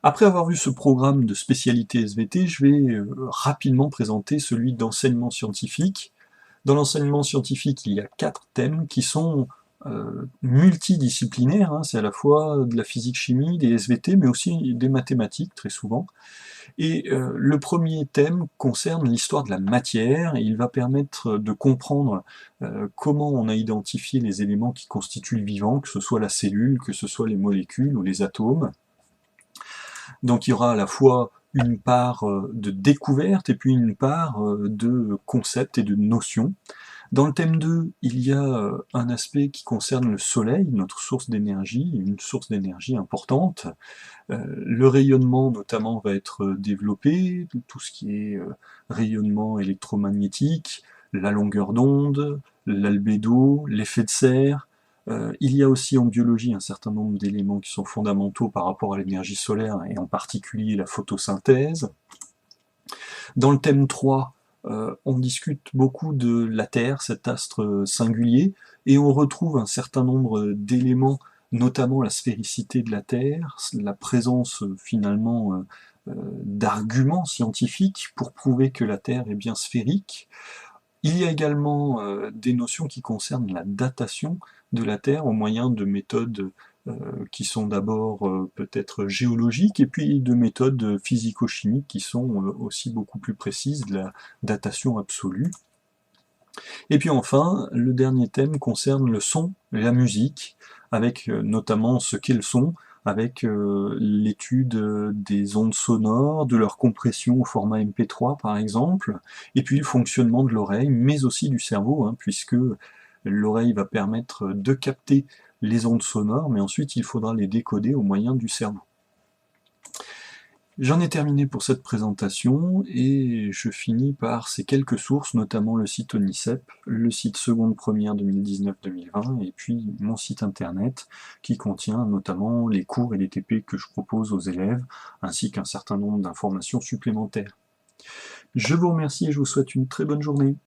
Après avoir vu ce programme de spécialité SVT, je vais rapidement présenter celui d'enseignement scientifique. Dans l'enseignement scientifique, il y a 4 thèmes qui sont multidisciplinaires, hein, c'est à la fois de la physique-chimie, des SVT, mais aussi des mathématiques très souvent. Et le premier thème concerne l'histoire de la matière, et il va permettre de comprendre comment on a identifié les éléments qui constituent le vivant, que ce soit la cellule, que ce soit les molécules ou les atomes. Donc il y aura à la fois une part de découverte et puis une part de concepts et de notions. Dans le thème 2, il y a un aspect qui concerne le soleil, notre source d'énergie, une source d'énergie importante. Le rayonnement notamment va être développé, tout ce qui est rayonnement électromagnétique, la longueur d'onde, l'albédo, l'effet de serre. Il y a aussi en biologie un certain nombre d'éléments qui sont fondamentaux par rapport à l'énergie solaire et en particulier la photosynthèse. Dans le thème 3, on discute beaucoup de la Terre, cet astre singulier, et on retrouve un certain nombre d'éléments, notamment la sphéricité de la Terre, la présence finalement d'arguments scientifiques pour prouver que la Terre est bien sphérique. Il y a également des notions qui concernent la datation de la Terre au moyen de méthodes qui sont d'abord peut-être géologiques et puis de méthodes physico-chimiques qui sont aussi beaucoup plus précises, de la datation absolue. Et puis enfin, le dernier thème concerne le son et la musique, avec notamment ce qu'est le son, avec l'étude des ondes sonores, de leur compression au format MP3 par exemple, et puis le fonctionnement de l'oreille, mais aussi du cerveau, hein, puisque l'oreille va permettre de capter les ondes sonores, mais ensuite il faudra les décoder au moyen du cerveau. J'en ai terminé pour cette présentation et je finis par ces quelques sources, notamment le site ONICEP, le site seconde première 2019-2020 et puis mon site internet qui contient notamment les cours et les TP que je propose aux élèves ainsi qu'un certain nombre d'informations supplémentaires. Je vous remercie et je vous souhaite une très bonne journée.